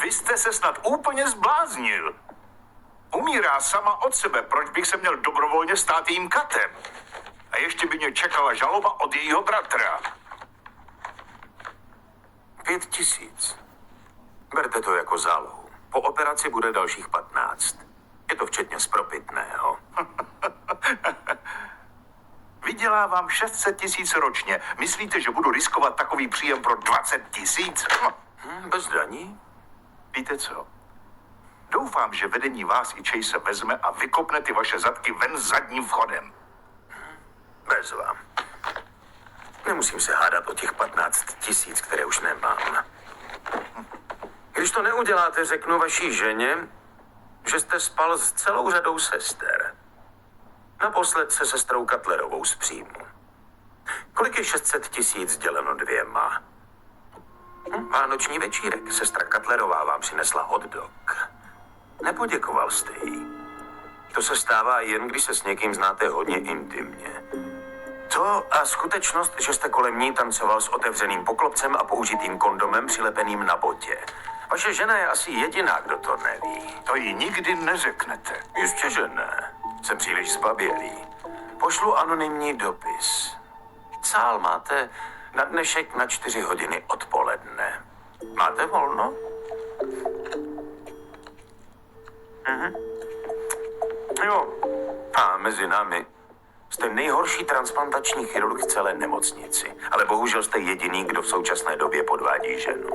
Vy jste se snad úplně zbláznil. Umírá sama od sebe, proč bych se měl dobrovolně stát jejím katem? A ještě by mě čekala žaloba od jejího bratra. 5 000. Berte to jako zálohu. Po operaci bude dalších 15. Je to včetně spropitného. Vydělávám 600 000 ročně. Myslíte, že budu riskovat takový příjem pro 20 000? Bez daní? Víte co? Doufám, že vedení vás i Chase vezme a vykopne ty vaše zadky ven zadním vchodem. Bez vám. Nemusím se hádat o těch 15 000, které už nemám. Když to neuděláte, řeknu vaší ženě, že jste spal s celou řadou sester. Naposled se sestrou Cutlerovou z příjmu. Kolik je 600 000 děleno 2? Vánoční večírek. Sestra Cutlerová vám přinesla hot dog. Nepoděkoval jste jí. To se stává jen, když se s někým znáte hodně intimně. To a skutečnost, že jste kolem ní tancoval s otevřeným poklopcem a použitým kondomem přilepeným na botě. Vaše žena je asi jediná, kdo to neví. To jí nikdy neřeknete. Jistě, že ne. Jsem příliš zbabělý. Pošlu anonymní dopis. Sál máte na dnešek na 4 hodiny odpoledne. Máte volno? Jo. A mezi námi. Jste nejhorší transplantační chirurg v celé nemocnici. Ale bohužel jste jediný, kdo v současné době podvádí ženu.